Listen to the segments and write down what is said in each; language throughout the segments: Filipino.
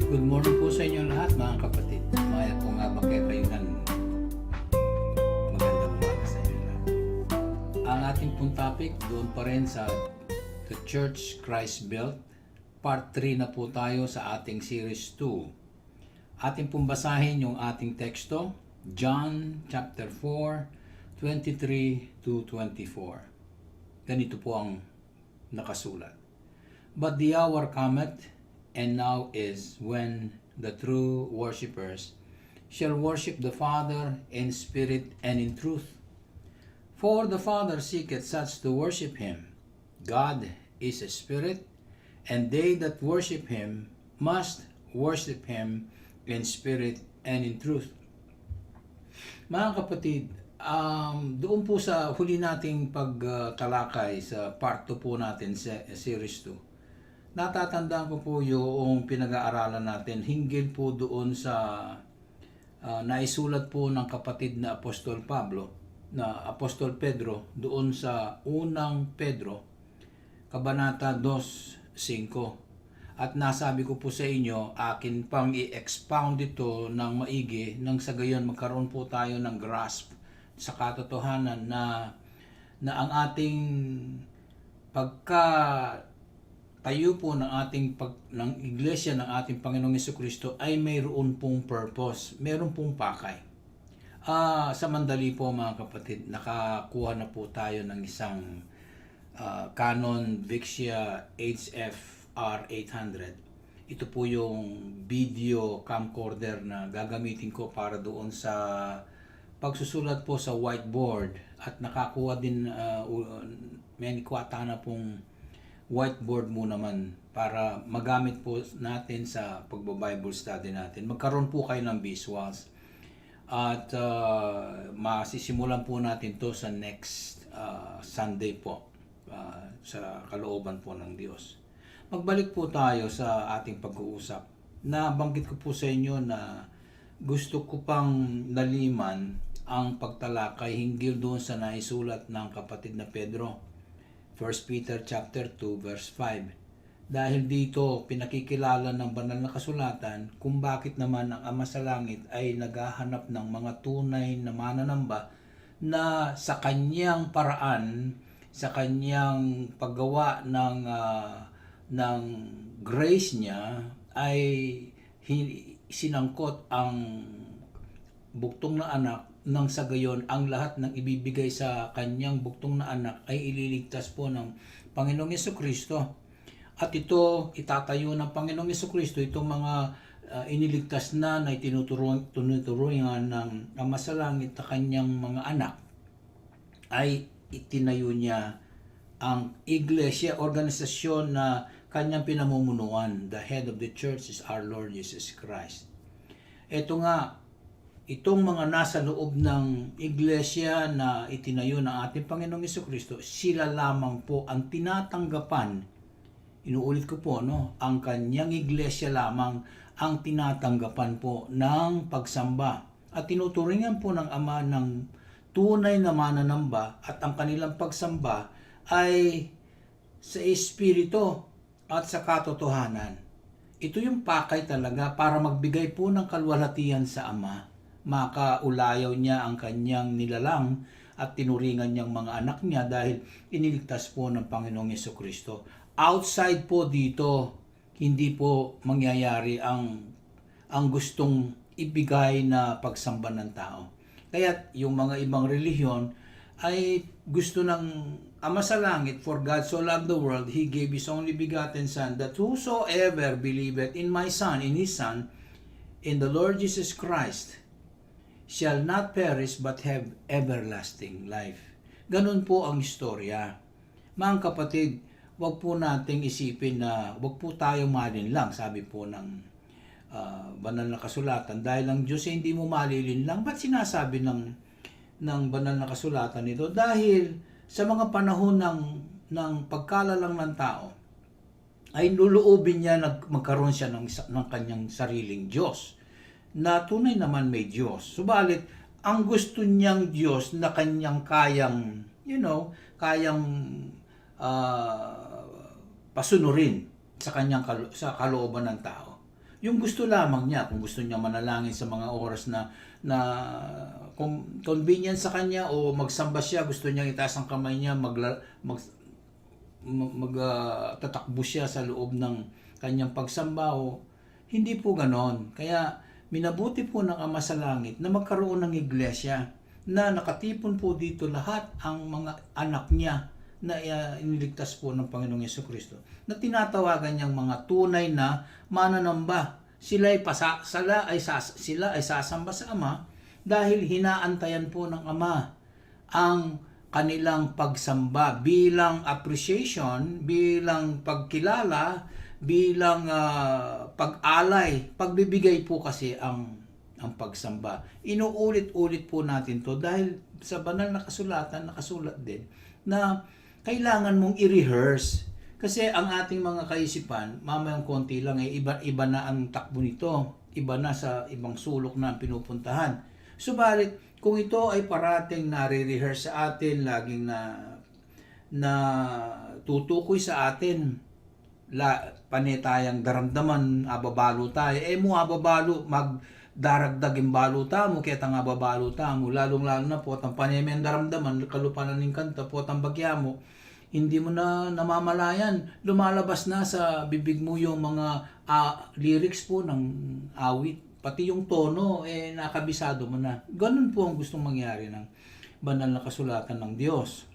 Good morning po sa inyo lahat mga kapatid. Maya po nga ba kayo kayunan. Magandang umaga sa inyo lahat. Ang ating pong topic doon pa rin sa The Church Christ Built. Part 3 na po tayo sa ating series 2. Ating pong basahin yung ating teksto, John chapter 4, 23 to 24. Ganito po ang nakasulat. But the hour cometh, and now is, when the true worshippers shall worship the Father in spirit and in truth. For the Father seeketh such to worship him. God is a spirit, and they that worship him must worship him in spirit and in truth. Mga kapatid, doon po sa huli nating pagtalakay sa part 2 po natin sa series 2, natatandaan ko po yung pinag-aaralan natin hinggil po doon sa naisulat po ng kapatid na Apostol Pablo, na Apostol Pedro, doon sa unang Pedro, Kabanata 2:5. At nasabi ko po sa inyo, akin pang i-expound ito ng maigi nang sa gayon magkaroon po tayo ng grasp sa katotohanan na ang ating tayo po ng iglesia ng ating Panginoong Jesucristo ay mayroon pong purpose, mayroon pong pakay. Sa mandali po mga kapatid, nakakuha na po tayo ng isang Canon Vixia HFR 800. Ito po yung video camcorder na gagamitin ko para doon sa pagsusulat po sa whiteboard, at nakakuha din may kuwata na pong whiteboard mo naman para magamit po natin sa pagbo-Bible study natin. Magkaroon po kayo ng visuals at masisimulan po natin to sa next Sunday po sa kalooban po ng Diyos. Magbalik po tayo sa ating pag-uusap. Nabanggit ko po sa inyo na gusto ko pang naliman ang pagtalakay hinggil doon sa naisulat ng kapatid na Pedro, 1 Peter chapter 2 verse 5. Dahil dito pinakikilala ng banal na kasulatan kung bakit naman ang Ama sa Langit ay naghahanap ng mga tunay na mananamba na sa kanyang paraan, sa kanyang paggawa ng grace niya ay sinangkot ang buktong na anak, nang sa gayon ang lahat ng ibibigay sa kanyang buktong na anak ay ililigtas po ng Panginoong Jesucristo. At ito itatayo ng Panginoong Jesucristo, itong mga iniligtas na tinuturuan ng Ama sa Langit na kanyang mga anak, ay itinayo niya ang iglesia, organisasyon na kanyang pinamumunuan. The head of the church is our Lord Jesus Christ. Ito nga, itong mga nasa loob ng iglesia na itinayo ng ating Panginoong Jesucristo, sila lamang po ang tinatanggapan. Inuulit ko po, ang kanyang iglesia lamang ang tinatanggapan po ng pagsamba. At tinuturingan po ng Ama ng tunay na mananamba, at ang kanilang pagsamba ay sa Espiritu at sa katotohanan. Ito yung pakay talaga para magbigay po ng kalwalhatian sa Ama. Makaulayaw niya ang kanyang nilalang at tinuringan niyang mga anak niya dahil iniligtas po ng Panginoong Jesucristo. Outside po dito, hindi po mangyayari ang gustong ibigay na pagsamba ng tao. Kaya yung mga ibang relihiyon ay gusto ng Ama sa Langit, for God so loved the world, He gave His only begotten Son, that whosoever believeth in my Son, in His Son, in the Lord Jesus Christ, shall not perish but have everlasting life. Ganun po ang istorya. Mga kapatid, wag po nating isipin na wag po tayo malinlang, sabi po ng banal na kasulatan. Dahil ang Diyos hindi mo malilinlang. Ba't sinasabi ng banal na kasulatan ito? Dahil sa mga panahon ng pagkalalang ng tao, ay luluubin niya magkaroon siya ng kanyang sariling Diyos, na tunay naman may Diyos. Subalit, ang gusto niyang Diyos na kanyang kayang pasunurin sa kalooban ng tao. yung gusto lamang niya. Kung gusto niya manalangin sa mga oras na convenient sa kanya, o magsamba siya, gusto niya itaas ang kamay niya, tatakbo siya sa loob ng kanyang pagsamba, o hindi po ganon. Kaya minabuti po ng Ama sa Langit na magkaroon ng iglesia na nakatipon po dito lahat ang mga anak niya na iniligtas po ng Panginoong Jesucristo, na tinatawagan niyang mga tunay na mananamba. Sila ay sasamba sa Ama dahil hinaantayan po ng Ama ang kanilang pagsamba bilang appreciation, bilang pagkilala, bilang pag-alay. Pagbibigay po kasi ang pagsamba. Inuulit-ulit po natin to dahil sa banal na kasulatan nakasulat din na kailangan mong i-rehearse. Kasi ang ating mga kaisipan, mamayang konti lang, iba na ang takbo nito. Iba na sa ibang sulok na pinupuntahan. Subalit, kung ito ay parating nare-rehearse sa atin, laging na tutukoy sa atin, panetayang daramdaman, ababalo tayo. Mo ababalo, magdaragdaging baluta mo, kaya nga babaluta mo, lalong-lalo na po, ang panemen daramdaman, kalupanan ng kanta po, ang bagya mo, hindi mo na namamalayan, lumalabas na sa bibig mo yung mga lyrics po ng awit, pati yung tono, nakabisado mo na. Ganun po ang gustong mangyari ng banal na kasulatan ng Diyos.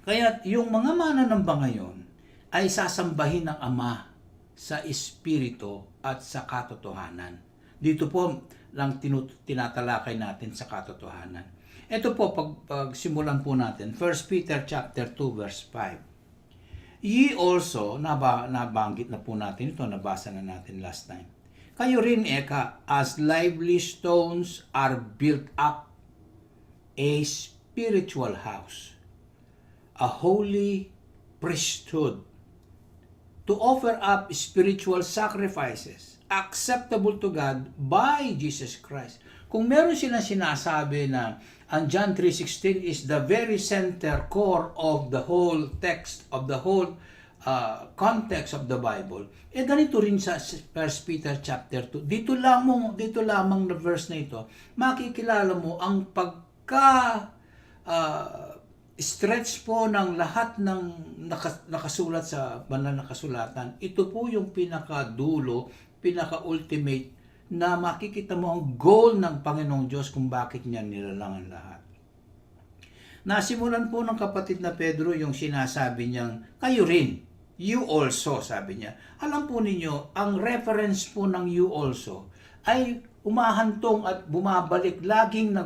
Kaya yung mga mananamba ngayon ay sasambahin ng Ama sa Espiritu at sa katotohanan. Dito po lang tinatalakay natin sa katotohanan. Ito po, pagsimulan po natin, 1 Peter chapter 2 verse 5. Ye also, nabanggit na po natin ito, nabasa na natin last time. Kayo rin, as lively stones are built up a spiritual house, a holy priesthood, to offer up spiritual sacrifices acceptable to God by Jesus Christ. Kung meron silang sinasabi na ang John 3:16 is the very center core of the whole text, of the whole context of the Bible, ganito rin sa 1 Peter chapter 2. Dito lamang na verse na ito, makikilala mo ang stretch po ng lahat ng nakasulat sa banal na kasulatan. Ito po yung pinakadulo, pinaka-ultimate na makikita mo ang goal ng Panginoong Diyos kung bakit niya nilalang ang lahat. Nasimulan po ng kapatid na Pedro yung sinasabi niyang, kayo rin, you also, sabi niya. Alam po ninyo, ang reference po ng you also ay umahantong at bumabalik, laging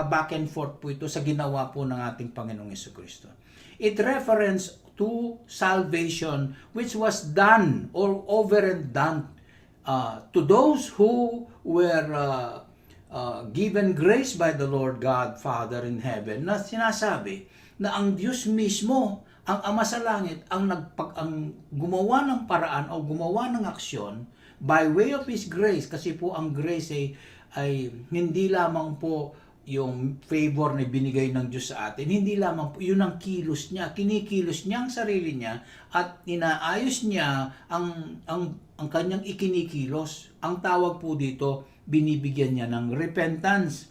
back and forth po ito sa ginawa po ng ating Panginoong Jesucristo. It reference to salvation which was done or over and done to those who were given grace by the Lord God, Father in heaven, na sinasabi na ang Diyos mismo, ang Ama sa Langit, ang gumawa ng paraan o gumawa ng aksyon by way of His grace, kasi po ang grace ay hindi lamang po yung favor na binigay ng Diyos sa atin, hindi lamang po, yun ang kilos niya, kinikilos niya ang sarili niya at inaayos niya ang kanyang ikinikilos. Ang tawag po dito, binibigyan niya ng repentance.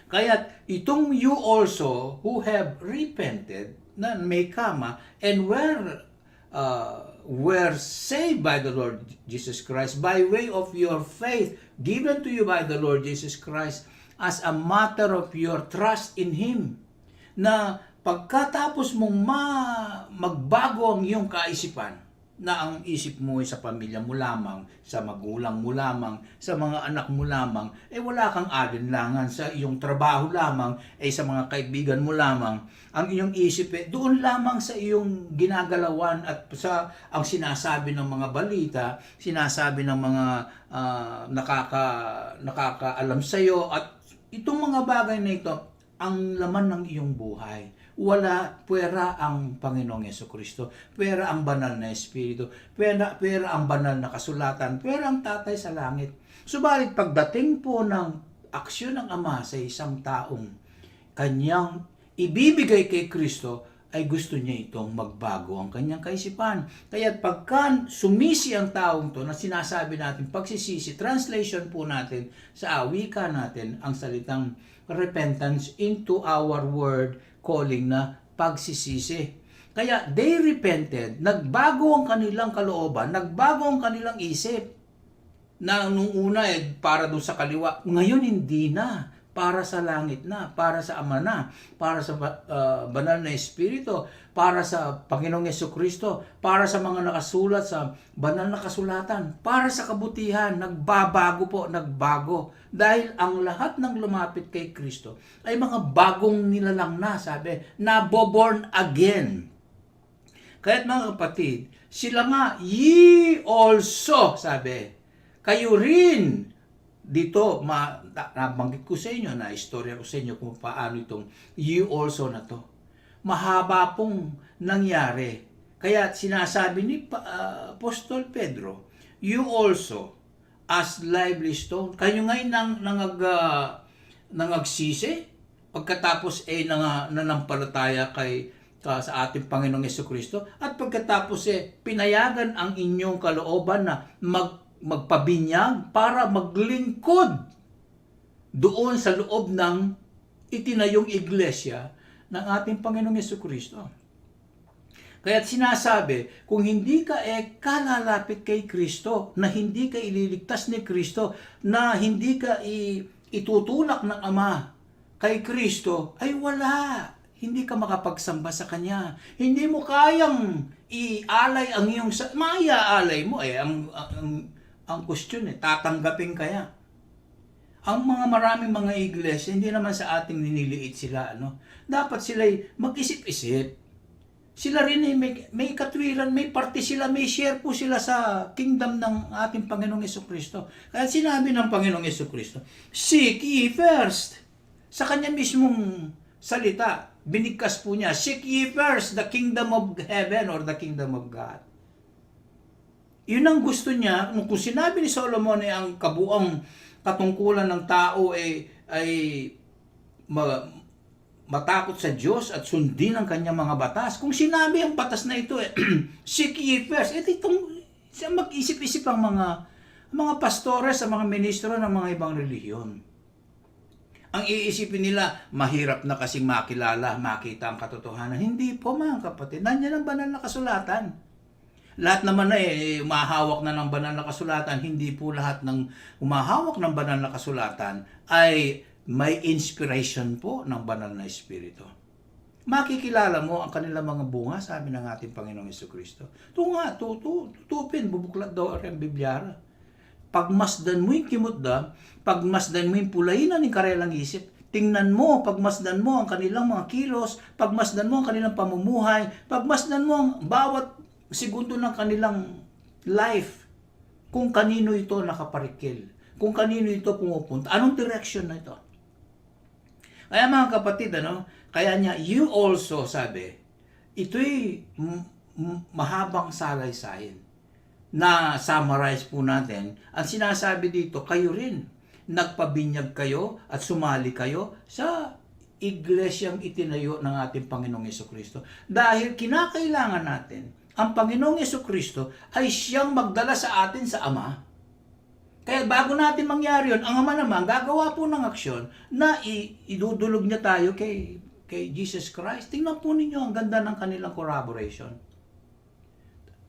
Kaya itong you also who have repented, na may kama, and were saved by the Lord Jesus Christ by way of your faith given to you by the Lord Jesus Christ as a matter of your trust in Him. Na pagkatapos mong magbago ang iyong kaisipan, na ang isip mo ay sa pamilya mo lamang, sa magulang mo lamang, sa mga anak mo lamang, wala kang alinlangan sa iyong trabaho lamang, sa mga kaibigan mo lamang, ang iyong isip doon lamang sa iyong ginagalawan at sa ang sinasabi ng mga balita, sinasabi ng mga nakakaalam sa iyo, at itong mga bagay na ito ang laman ng iyong buhay. Puwera ang Panginoong Jesucristo, puwera ang banal na Espiritu, puwera ang banal na kasulatan, puwera ang Tatay sa langit. Subalit pagdating po ng aksyon ng Ama sa isang taong kanyang ibibigay kay Kristo, ay gusto niya itong magbago ang kanyang kaisipan. Kaya pagka sumisi ang taong to na sinasabi natin pagsisisi, translation po natin sa wika natin ang salitang repentance into our word calling na pagsisisi. Kaya they repented, nagbago ang kanilang kalooban, nagbago ang kanilang isip. Na nung una para doon sa kaliwa, ngayon hindi na. Para sa langit na, para sa Ama na, para sa banal na Espiritu, para sa Panginoong Jesucristo, para sa mga nakasulat sa banal na kasulatan, para sa kabutihan, nagbabago po, nagbago. Dahil ang lahat ng lumapit kay Kristo ay mga bagong nilalang na, sabi, naboborn again. Kaya't mga kapatid, sila nga, ye also, sabi, kayo rin, dito, nabanggit ko sa inyo, na istorya ko sa inyo kung paano itong you also na to. Mahaba pong nangyari. Kaya sinasabi ni Apostol Pedro, you also, as lively stone, kayo ngayon nangagsisi, pagkatapos nanampalataya sa ating Panginoong Jesucristo, at pagkatapos pinayagan ang inyong kalooban na magpabinyag para maglingkod doon sa loob ng itinayong iglesia ng ating Panginoong Jesucristo. Kaya't sinasabi, kung hindi ka kalalapit kay Kristo, na hindi ka ililigtas ni Kristo, na hindi ka itutulak ng Ama kay Kristo, ay wala. Hindi ka makapagsamba sa Kanya. Hindi mo kayang ialay ang iyong maiaalay mo ang question tatanggapin kaya? Ang maraming mga iglesia, hindi naman sa ating niniliit sila, dapat sila mag-isip-isip. Sila rin may katwiran, may parte sila, may share po sila sa kingdom ng ating Panginoong Jesucristo. Kaya sinabi ng Panginoong Jesucristo, seek ye first. Sa kanya mismong salita, binigkas po niya, seek ye first the kingdom of heaven or the kingdom of God. Yun ang gusto niya. Kung sinabi ni Solomon ang kabuang katungkulan ng tao ay matakot sa Diyos at sundin ang kanyang mga batas. Kung sinabi ang batas na ito, seek ye first, mag-isip-isip ang mga pastores, sa mga ministro ng mga ibang relihiyon. Ang iisipin nila, mahirap na kasing makita ang katotohanan. Hindi po mga kapatid, nandiyan ang banal na kasulatan. Lahat naman umahawak na ng banal na kasulatan. Hindi po lahat ng umahawak ng banal na kasulatan ay may inspiration po ng banal na Espiritu. Makikilala mo ang kanilang mga bunga, sabi ng ating Panginoong Jesucristo. Tutupin, bubuklat daw ang Bibliara. Pagmasdan mo yung kimutda, pagmasdan mo yung pulahinan ng karelang isip, tingnan mo, pagmasdan mo ang kanilang mga kilos, pagmasdan mo ang kanilang pamumuhay, pagmasdan mo ang bawat segundo ng kanilang life, kung kanino ito nakaparikil, kung kanino ito pumupunta, anong direction na ito. Kaya mga kapatid, kaya niya, you also, sabi, ito'y mahabang salaysay na summarize po natin. Ang sinasabi dito, kayo rin, nagpabinyag kayo at sumali kayo sa iglesyang itinayo ng ating Panginoong Jesucristo. Dahil kinakailangan natin, ang Panginoong Jesucristo ay siyang magdala sa atin sa Ama. Kaya bago natin mangyari yun, ang Ama naman gagawa po ng aksyon na idudulog niya tayo kay Jesus Christ. Tingnan po ninyo ang ganda ng kanilang corroboration.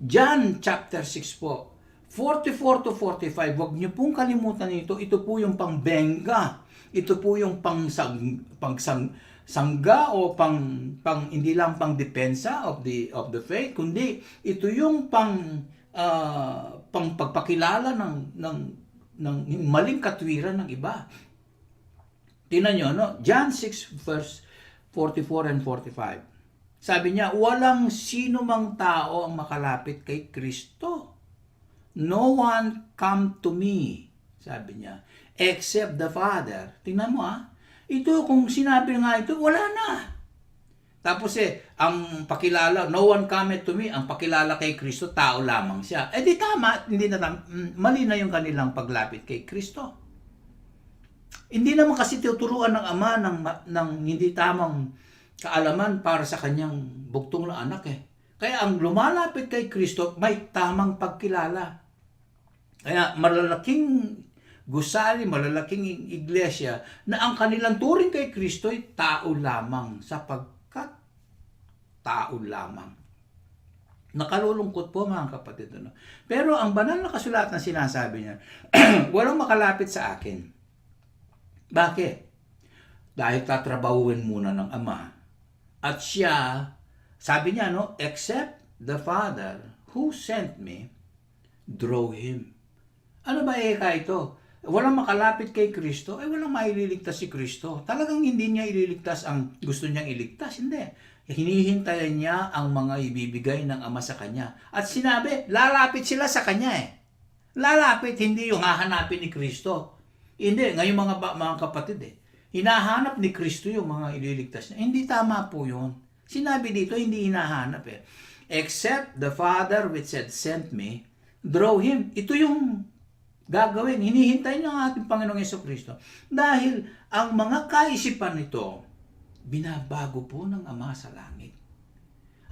John chapter 6 po, 44 to 45, huwag niyo pong kalimutan ito. Ito po yung pangbenga. Ito po yung pangsangga o hindi lang pang depensa of the faith, kundi ito yung pagpakilala ng maling katwiran ng iba. Tingnan niyo, John 6 verse 44 and 45. Sabi niya, walang sino mang tao ang makalapit kay Kristo. No one come to me, sabi niya, except the Father. Tingnan mo ito, kung sinabi nga ito, wala na. Tapos ang pakilala, no one cometh to me, ang pakilala kay Kristo, tao lamang siya. Di tama, mali na yung kanilang paglapit kay Kristo. Hindi naman kasi tuturuan ng Ama ng hindi tamang kaalaman para sa kanyang buktong na anak eh. Kaya ang lumalapit kay Kristo may tamang pagkilala. Kaya malalaking gusali, malalaking iglesia na ang kanilang turing kay Kristo ay tao lamang sapagkat tao lamang. Nakalulungkot po mga kapatid. Ano? Pero ang banal na kasulatan sinasabi niya, walang makalapit sa akin. Bakit? Dahil tatrabahuin muna ng Ama. At siya, sabi niya, no, except the Father who sent me, draw him. Ano ba ito? Walang makalapit kay Kristo, walang maililigtas si Kristo. Talagang hindi niya ililigtas ang gusto niyang iligtas. Hindi. Hinihintayan niya ang mga ibibigay ng Ama sa Kanya. At sinabi, lalapit sila sa Kanya eh. Lalapit, hindi yung hahanapin ni Kristo. Hindi, ngayon mga kapatid hinahanap ni Kristo yung mga ililigtas niya. Hindi tama po yun. Sinabi dito, hindi hinahanap eh. Except the Father which had sent me, draw him. Ito yung gagawin. Hinihintay ng ating Panginoong Jesucristo. Dahil ang mga kaisipan nito, binabago po ng Ama sa langit.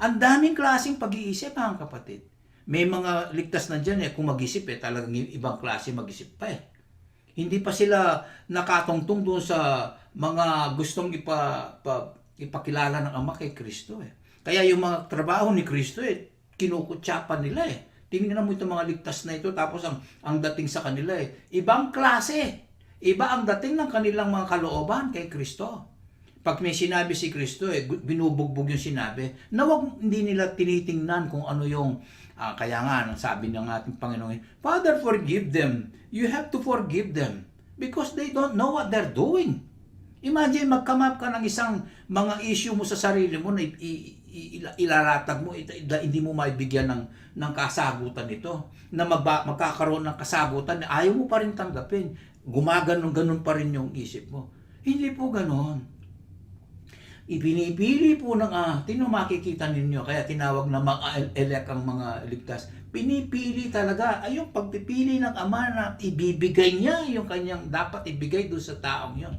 Ang daming klaseng pag-iisip, mga kapatid. May mga ligtas na dyan kung mag-isip talagang ibang klase mag-isip pa Hindi pa sila nakatungtong doon sa mga gustong ipakilala ng Ama kay Kristo Kaya yung mga trabaho ni Kristo kinukutsapan nila Tingnan mo itong mga ligtas na ito, tapos ang dating sa kanila ibang klase. Iba ang dating ng kanilang mga kalooban kay Kristo. Pag may sinabi si Kristo, binubugbog yung sinabi, na hindi nila tinitingnan kung ano yung, kaya nga, sabi ng ating Panginoon, Father, forgive them. You have to forgive them because they don't know what they're doing. Imagine, mag-come up ka ng isang mga issue mo sa sarili mo na ilalatag mo, hindi mo maibigyan ng kasagutan nito, na magkakaroon ng kasagutan, ayaw mo pa rin tanggapin, gumaganon-ganon pa rin yung isip mo. Hindi po ganon. Ipinipili po ng makikita ninyo, kaya tinawag na elect ang mga ligtas. Pinipili talaga, ay yung pagpipili ng Ama na ibibigay niya yung kanyang dapat ibigay doon sa taong yun,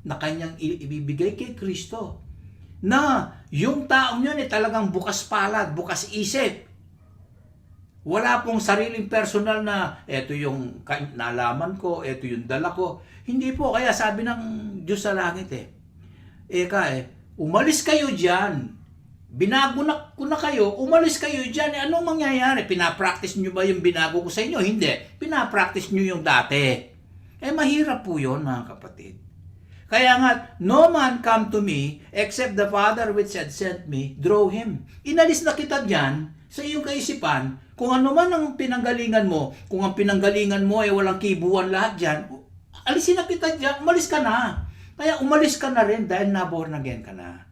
na kanyang ibibigay kay Kristo. Na yung taong yun talagang bukas palad, bukas isip. Wala pong sariling personal na, eto yung nalaman ko, eto yung dala ko. Hindi po, kaya sabi ng Diyos sa langit umalis kayo dyan. Binago na ko na kayo, umalis kayo dyan. Anong mangyayari? Pinapractice nyo ba yung binago ko sa inyo? Hindi. Pinapractice nyo yung dati. Mahirap po yun, mga kapatid. Kaya nga, no man come to me except the Father which had sent me, draw him. Inalis na kita dyan sa iyong kaisipan. Kung ano man ang pinanggalingan mo, kung ang pinanggalingan mo walang kibuan lahat dyan, alisin na kita dyan, umalis ka na. Kaya umalis ka na rin dahil na-born again ka na.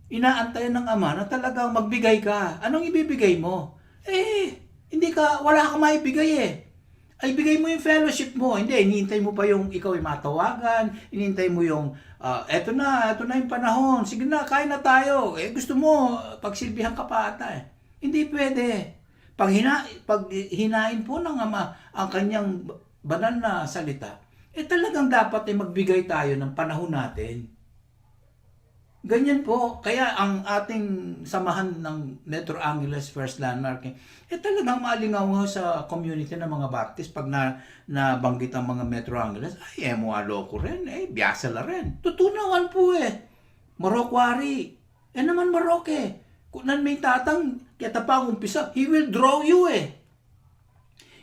Inaantayan ng Ama na talagang magbigay ka. Anong ibibigay mo? Wala kang maibigay Ay, bigay mo yung fellowship mo. Hindi, hinihintay mo pa yung ikaw ay matawagan, hinihintay mo yung, eto na yung panahon, sige na, kain na tayo. Gusto mo, pagsilbihan ka pa ata Hindi pwede. Pag hinain po ng Ama ang kanyang banal na salita, talagang dapat magbigay tayo ng panahon natin. Ganyan po. Kaya ang ating samahan ng Metro Angeles First Landmark, talagang maalingaw sa community ng mga Baptist. Pag nabanggit ang mga Metro Angeles, mga loko rin, biyasa la rin. Tutunawan po Marokwari. Naman Maroke. Kung nan may tatang, kaya pa ang umpisa, He will draw you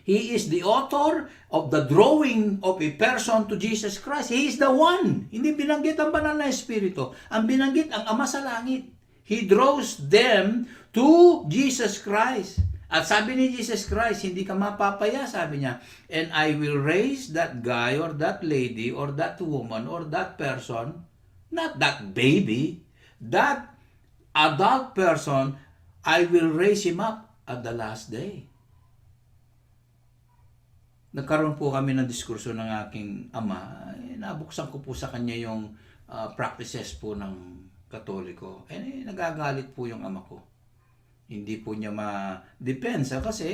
He is the author of the drawing of a person to Jesus Christ. He is the one. Hindi binanggit ang banal na Espiritu. Ang binanggit ang Ama sa langit. He draws them to Jesus Christ. At sabi ni Jesus Christ, hindi ka mapapaya, sabi niya, and I will raise that guy or that lady or that woman or that person, not that baby, that adult person, I will raise him up at the last day. Nagkaroon po kami ng diskurso ng aking ama. Nabuksan ko po sa kanya yung practices po ng Katoliko. Nagagalit po yung ama ko. Hindi po niya ma-depensa kasi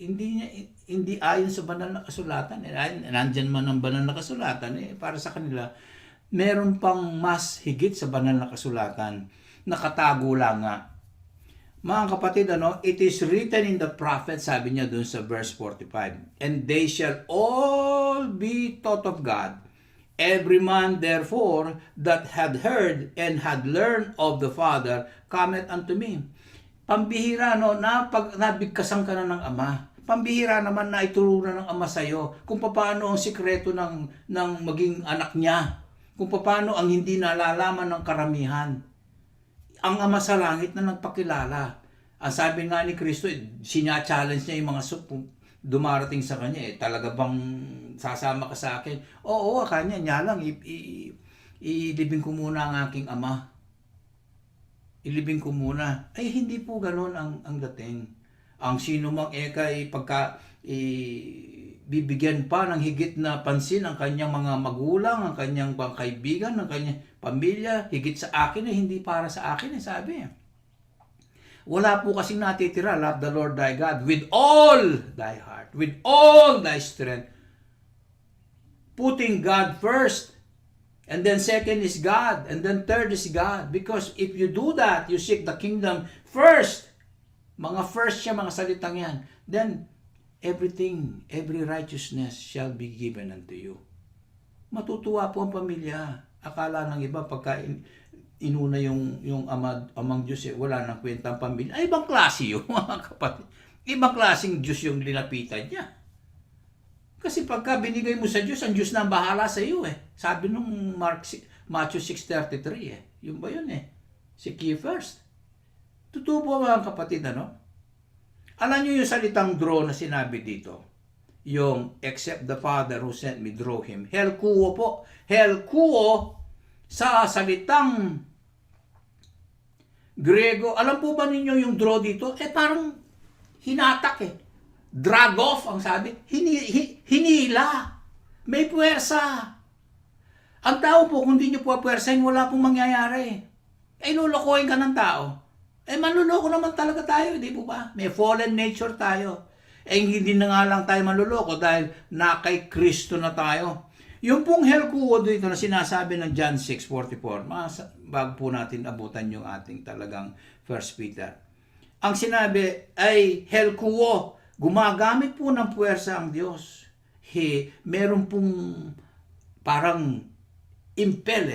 hindi ayon sa banal na kasulatan. Nandyan man ang banal na kasulatan, para sa kanila, meron pang mas higit sa banal na kasulatan. Nakatago lang nga. Mga kapatid, it is written in the prophet, sabi niya dun sa verse 45, and they shall all be taught of God. Every man therefore that had heard and had learned of the Father cometh unto me. Pambihira, nabigkasan ka na ng Ama. Pambihira naman na ituro na ng Ama sa'yo kung paano ang sikreto ng maging anak niya. Kung paano ang hindi nalalaman ng karamihan. Ang Ama sa langit na nagpakilala. Ang sabi nga ni Kristo, sinya-challenge niya yung mga dumarating sa kanya. Talaga bang sasama ka sa akin? Oo, kanya niya lang. Ilibing ko muna ang aking Ama. Ilibing ko muna. Ay, hindi po ganoon ang dating. Ang sino mang pagka bibigyan pa ng higit na pansin ang kanyang mga magulang, ang kanyang kaibigan, ang kanyang pamilya, higit sa akin hindi para sa akin sabi. Wala po kasing natitira, love the Lord thy God with all thy heart, with all thy strength. Putting God first, and then second is God, and then third is God. Because if you do that, you seek the kingdom first. Mga first siya, mga salitang yan. Then, everything, every righteousness shall be given unto you. Matutuwa po ang pamilya. Akala ng iba, pagka inuna yung amang Diyos, wala nang kwenta ang pamilya. Ay, ibang klase yun, mga kapatid. Ibang klaseng Diyos yung linapitan niya. Kasi pagka binigay mo sa Diyos, ang Diyos na ang bahala sa iyo Sabi nung Matthew 6:33 Yun ba yun Seek ye first. Totoo po mga kapatid, Alam niyo yung salitang draw na sinabi dito? Yung, except the Father who sent me, draw him. Helkuo po. Helkuo sa salitang Grego. Alam po ba ninyo yung draw dito? Parang hinatak Drag off ang sabi. Hinila. May puwersa. Ang tao po, kung di nyo po puwersahin, wala pong mangyayari. Lulukohin ka ng tao. Manluloko naman talaga tayo, di po ba? May fallen nature tayo. Hindi na nga lang tayo manluloko dahil na kay Kristo na tayo. Yung pong helkuo dito na sinasabi ng John 6:44, bago po natin abutan yung ating talagang 1 Peter. Ang sinabi ay helkuo, gumagamit po ng puwersa ang Diyos. Meron pong parang impel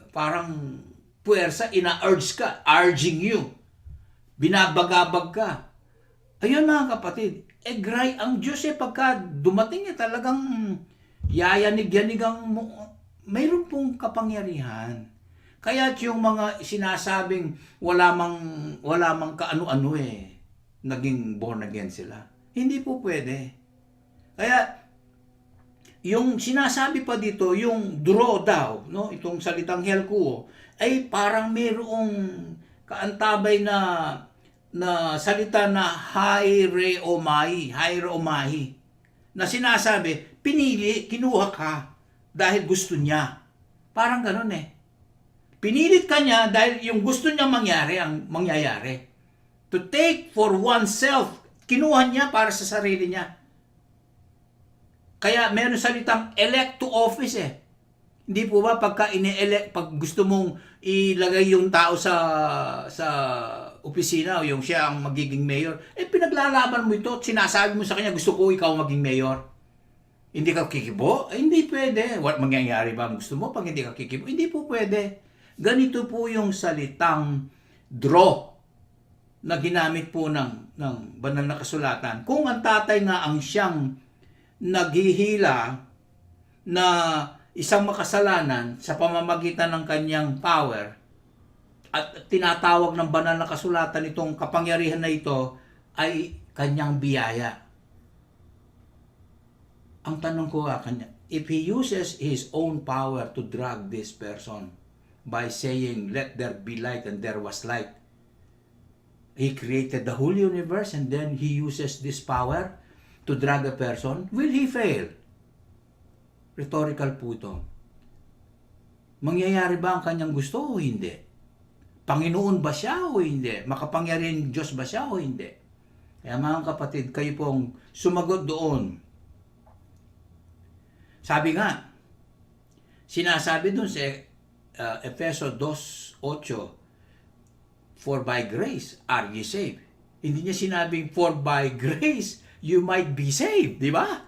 parang puwersa, ina-urge ka, urging you. Binabagabag ka. Ayun mga kapatid, gray ang Diyos pagka dumating talagang yayanig-yanig mayroon pong kapangyarihan. Kaya yung mga sinasabing wala mang kaano-ano naging born again sila. Hindi po pwede. Kaya yung sinasabi pa dito, yung draw daw, itong salitang helkuo, ay parang mayroong kaantabay na salita na haireomai, na sinasabi, pinili, kinuha ka dahil gusto niya. Parang ganun Pinilit ka niya dahil yung gusto niya mangyari, ang mangyayari. To take for oneself, kinuha niya para sa sarili niya. Kaya meron salitang elect to office Hindi po ba pag gusto mong ilagay yung tao sa opisina o yung siya ang magiging mayor, pinaglalaban mo ito at sinasabi mo sa kanya, gusto ko ikaw maging mayor. Hindi ka kikibo? Hindi pwede. What mangyayari ba ang gusto mo pag hindi ka kikibo? Hindi po pwede. Ganito po yung salitang draw na ginamit po ng banal na kasulatan. Kung ang tatay nga ang siyang naghihila na isang makasalanan sa pamamagitan ng kanyang power at tinatawag ng banal na kasulatan itong kapangyarihan na ito ay kanyang biyaya. Ang tanong ko kanya, if he uses his own power to drag this person by saying, let there be light and there was light, he created the whole universe and then he uses this power to drag a person, will he fail? Rhetorical po ito. Mangyayari ba ang kanyang gusto o hindi? Panginoon ba siya o hindi? Makapangyarihan Diyos ba siya o hindi? Kaya mga kapatid, kayo pong sumagot doon. Sabi nga, Sinasabi dun sa Efeso 2:8, for by grace are ye saved. Hindi niya sinabing for by grace you might be saved, di ba?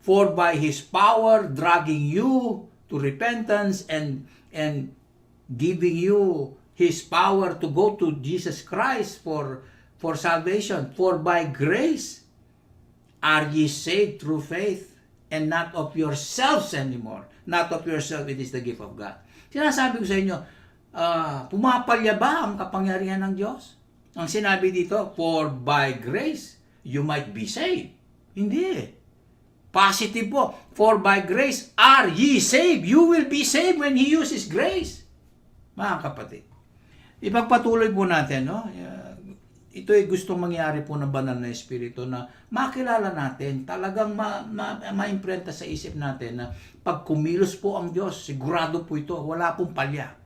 For by His power dragging you to repentance and giving you His power to go to Jesus Christ for salvation. For by grace are ye saved through faith, and not of yourselves anymore. Not of yourself, it is the gift of God. Sinasabi ko sa inyo, pumapalya ba ang kapangyarihan ng Diyos? Ang sinabi dito, for by grace, you might be saved. Hindi. Positive po. For by grace are ye saved. You will be saved when He uses grace. Mga kapatid. Ipagpatuloy po natin, no? Ito ay gustong mangyari po ng banal na Espiritu na makilala natin, talagang ma-imprenta sa isip natin na pag kumilos po ang Diyos, sigurado po ito, wala pong palya.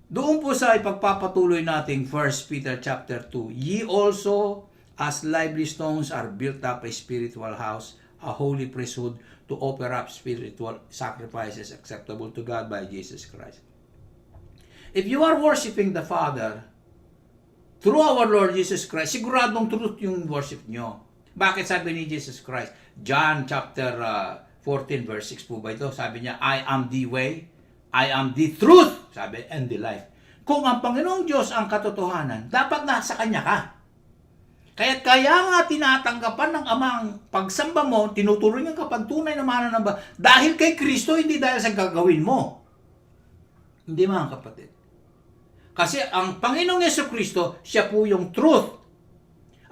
Doon po sa ipagpapatuloy nating 1 Peter chapter 2, ye also as lively stones are built up a spiritual house, a holy priesthood, to offer up spiritual sacrifices acceptable to God by Jesus Christ. If you are worshiping the Father through our Lord Jesus Christ, siguradong truth yung worship nyo. Bakit sabi ni Jesus Christ? John chapter 14 verse 6 po ba ito? Sabi niya, I am the way, I am the truth, sabi, and the life. Kung ang Panginoong Diyos ang katotohanan, dapat nasa Kanya ka. Kaya nga tinatanggapan ng Ama ang pagsamba mo, tinutuloy ng kapag tunay na mananamba, dahil kay Kristo, hindi dahil sa gagawin mo. Hindi mga kapatid. Kasi ang Panginoong Jesucristo, siya po yung truth.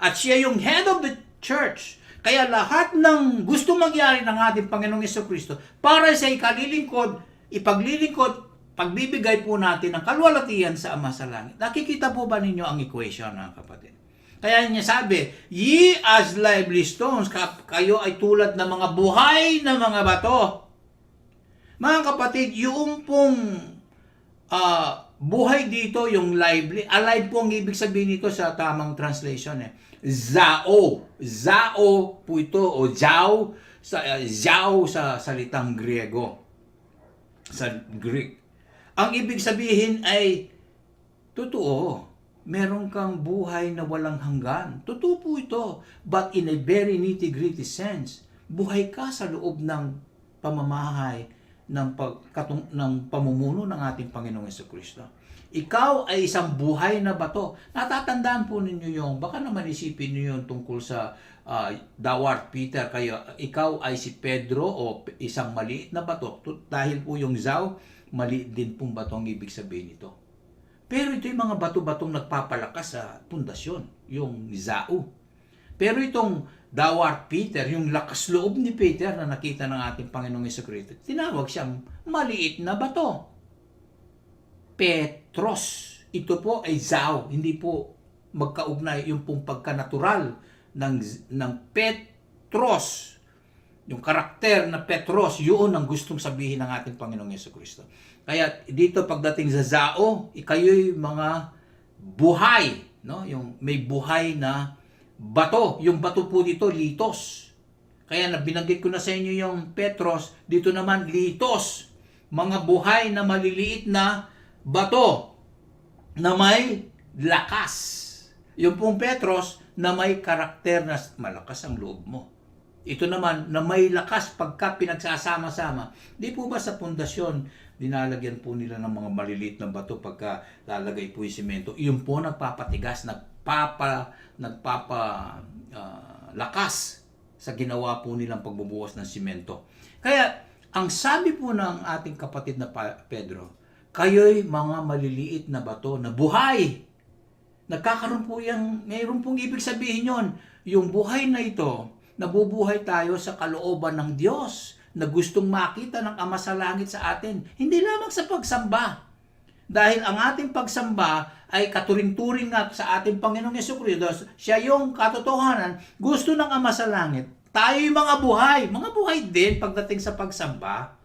At siya yung head of the church. Kaya lahat ng gusto mangyari ng ating Panginoong Jesucristo, para sa ikalilingkod, ipaglilingkod, pagbibigay po natin ng kalwalatian sa Ama sa langit. Nakikita po ba ninyo ang equation, mga kapatid? Kaya niya sabi, ye as lively stones, kayo ay tulad ng mga buhay na mga bato. Mga kapatid, yung pong buhay dito, yung lively, alive po ang ibig sabihin nito sa tamang translation. Zao. Zao po ito, o zao sa salitang Griego. Sa Greek. Ang ibig sabihin ay, totoo, meron kang buhay na walang hanggan. Totoo po ito. But in a very nitty-gritty sense, buhay ka sa loob ng pamamahay ng pamumuno ng ating Panginoong Jesucristo. Ikaw ay isang buhay na bato. Natatandaan po ninyo yung, baka naman isipin niyo yung tungkol sa thou art Peter, kaya ikaw ay si Pedro o isang maliit na bato. Dahil po yung zao, maliit din pong bato ang ibig sabihin nito. Pero ito yung mga bato-batong nagpapalakas sa pundasyon, yung zao. Pero itong thou art Peter, yung lakas loob ni Peter na nakita ng ating Panginoong Jesucristo, tinawag siyang maliit na bato. Petros. Ito po ay zao, hindi po magkaugnay yung pong pagkanatural ng Petros. Yung karakter na Petros, yun ang gustong sabihin ng ating Panginoong Jesucristo. Kaya dito pagdating sa zao, kayo'y mga buhay, no? Yung may buhay na bato. Yung bato po dito, litos. Kaya binanggit ko na sa inyo yung Petros, dito naman litos. Mga buhay na maliliit na bato na may lakas. Yung pong Petros na may karakter na malakas ang loob mo. Ito naman na may lakas pagka pinagsasama-sama. Di po ba sa pundasyon, dinalagyan po nila ng mga maliliit na bato pagka lalagay po yung simento. Iyon po nagpapatigas, lakas sa ginawa po nilang pagbubuhos ng simento. Kaya, ang sabi po ng ating kapatid na Pedro, kayo'y mga maliliit na bato na buhay. Nagkakaroon po yan, mayroon pong ibig sabihin yon. Yung buhay na ito, nabubuhay tayo sa kalooban ng Diyos na gustong makita ng Ama sa langit sa atin. Hindi lamang sa pagsamba. Dahil ang ating pagsamba ay katuring-turing nga sa ating Panginoong Jesucristo. Siya yung katotohanan. Gusto ng Ama sa langit. Tayo yung mga buhay din pagdating sa pagsamba.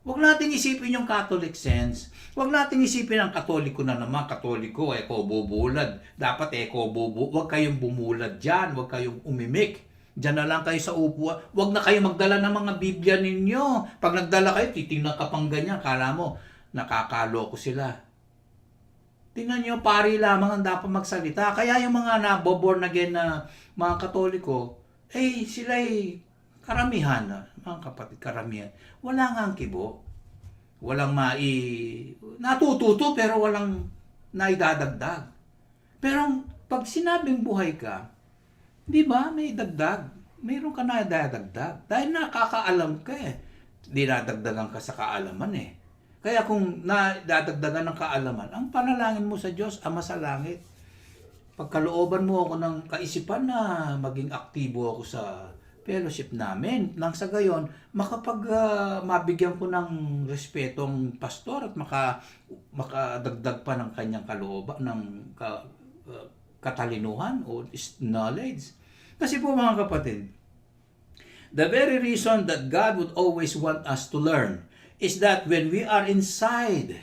Huwag natin isipin yung Catholic sense. Huwag natin isipin ang Katoliko na naman. Katoliko, bubulad. Dapat bubulad. Huwag kayong bumulad dyan. Huwag kayong umimik. Diyan na lang kayo sa upuan. Huwag na kayo magdala ng mga Biblia ninyo. Pag nagdala kayo, titingnan ka pang ganyan. Kala mo, nakakaloko sila. Tingnan nyo, pari lamang ang dapat magsalita. Kaya yung mga naboborn again na mga Katoliko, sila karamihan na, mga kapatid, karamihan. Wala nga ang kibo. Walang natututo pero walang naidadagdag. Pero pag sinabing buhay ka, di ba, may dagdag. Mayroon ka na idadagdag. Dahil nakakaalam ka Dinadagdagan ka sa kaalaman Kaya kung nadadagdagan ng kaalaman, ang panalangin mo sa Diyos, Ama sa langit, pagkalooban mo ako ng kaisipan na maging aktibo ako sa fellowship namin. Nang sa gayon, mabigyan ko ng respetong pastor at makadagdag pa ng kanyang kalooban, ng katalinuhan o knowledge. Kasi po mga kapatid, the very reason that God would always want us to learn is that when we are inside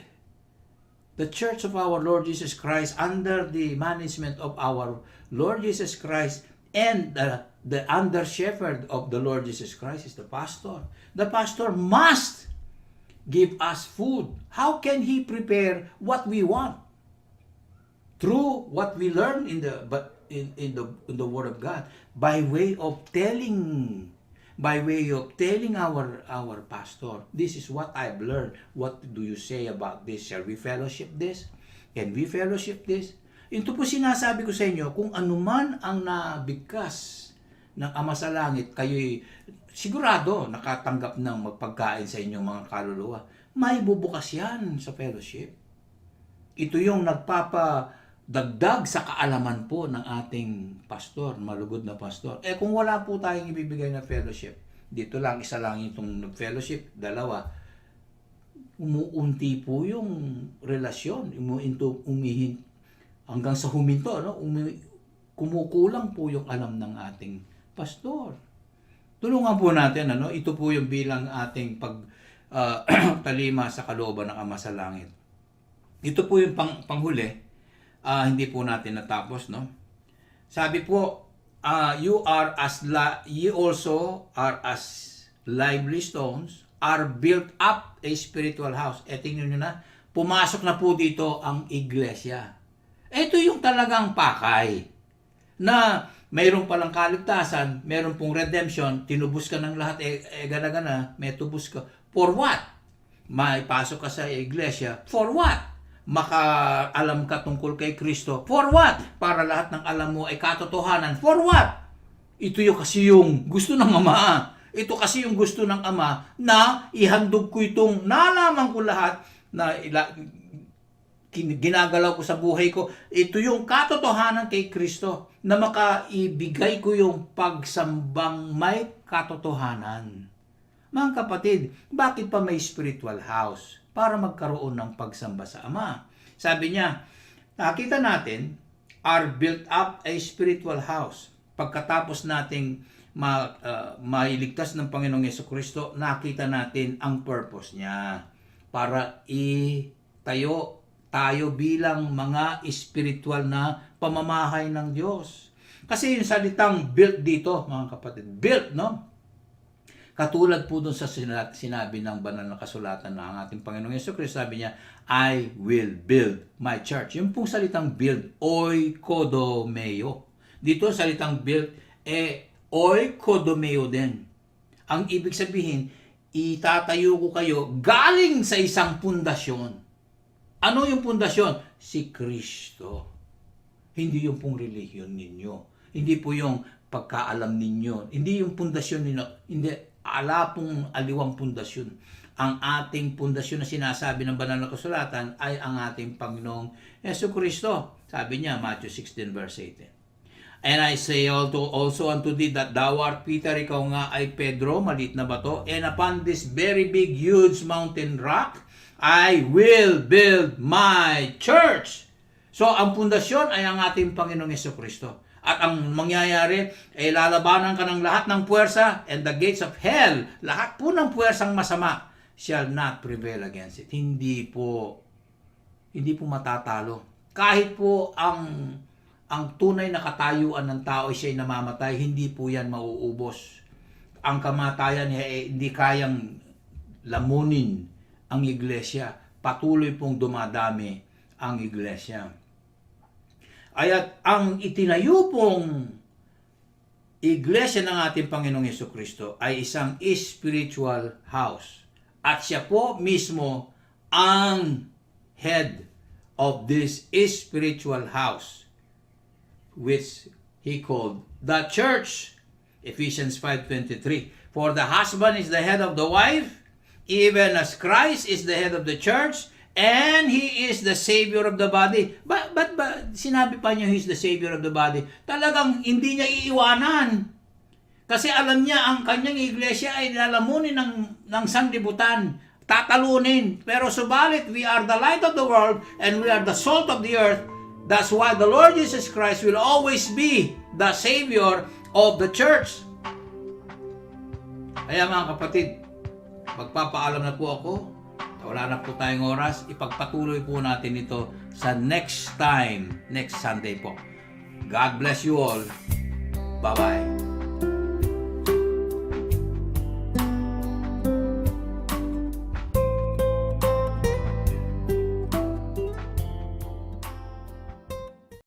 the church of our Lord Jesus Christ, under the management of our Lord Jesus Christ, and the under shepherd of the Lord Jesus Christ is the pastor. The pastor must give us food. How can he prepare what we want? Through what we learn in the Word of God, by way of telling our pastor, this is what I've learned. What do you say about this? Shall we fellowship this? Can we fellowship this? Ito po sinasabi ko sa inyo, kung anuman ang nabigkas ng Ama sa Langit, kayo'y sigurado nakatanggap ng magpagkain sa inyong mga kaluluwa. May bubukas yan sa fellowship. Ito yung nagpapadagdag sa kaalaman po ng ating pastor, malugod na pastor. Kung wala po tayong ibibigay na fellowship, dito lang, isa lang itong fellowship, dalawa, umuunti po yung relasyon, hanggang sa huminto, kumukulang po yung alam ng ating pastor. Tulungan po natin, ito po yung bilang ating talima sa kalooban ng Ama sa Langit. Ito po yung panghuli, hindi po natin natapos, Sabi po, ye also are as lively stones, are built up a spiritual house. Tingnan nyo na, pumasok na po dito ang iglesia. Ito yung talagang pakay na mayroon palang kaligtasan, mayroon pong redemption, tinubos ka ng lahat, gana-gana, may tubos ka. For what? May pasok ka sa iglesia. For what? Makaalam ka tungkol kay Kristo. For what? Para lahat ng alam mo ay katotohanan. For what? Ito yung kasi yung gusto ng Ama. Ito kasi yung gusto ng Ama na ihandog ko itong nalaman ko lahat na ginagalaw ko sa buhay ko. Ito yung katotohanan kay Kristo na makaibigay ko yung pagsambang may katotohanan. Mga kapatid, bakit pa may spiritual house? Para magkaroon ng pagsamba sa Ama. Sabi niya, nakita natin, are built up a spiritual house. Pagkatapos nating mailigtas ng Panginoong Jesucristo, nakita natin ang purpose niya para tayo bilang mga spiritual na pamamahay ng Diyos. Kasi yung salitang built dito, mga kapatid, built, Katulad po dun sa sinabi ng banal na kasulatan ng ating Panginoong Jesucristo, sabi niya, I will build my church. Yung pong salitang build, oikodomeo. Dito salitang build, oikodomeo din. Ang ibig sabihin, itatayo ko kayo galing sa isang pundasyon. Ano yung pundasyon? Si Kristo. Hindi yung pong relihiyon ninyo. Hindi po yung pagkaalam ninyo. Hindi yung pundasyon ninyo. Hindi, pong aliwang pundasyon. Ang ating pundasyon na sinasabi ng banal na kasulatan ay ang ating Panginoong Jesucristo. Sabi niya, Matthew 16 verse 18. And I say also unto thee that thou art Peter, ikaw nga ay Pedro, maliit na bato, and upon this very big, huge mountain rock, I will build my church. So, ang pundasyon ay ang ating Panginoong Jesucristo. At ang mangyayari ay lalabanan ka ng lahat ng puwersa, and the gates of hell, lahat po ng puwersang masama, shall not prevail against it. Hindi po matatalo. Kahit po ang ang tunay na katayuan ng tao ay siya'y namamatay, hindi po yan mauubos. Ang kamatayan niya ay hindi kayang lamunin ang iglesia. Patuloy pong dumadami ang iglesia. At ang itinayo pong iglesia ng ating Panginoong Jesucristo ay isang spiritual house. At siya po mismo ang head of this spiritual house, which he called the church. Ephesians 5:23. For the husband is the head of the wife, even as Christ is the head of the church, and He is the Savior of the body. But sinabi pa niya He's the Savior of the body? Talagang hindi niya iiwanan. Kasi alam niya ang kanyang iglesia ay lalamunin ng sanlibutan, tatalunin. Pero subalit, we are the light of the world and we are the salt of the earth. That's why the Lord Jesus Christ will always be the Savior of the church. Kaya mga kapatid, magpapaalam na po ako. Wala na po tayong oras. Ipagpatuloy po natin ito sa next time, next Sunday po. God bless you all. Bye-bye.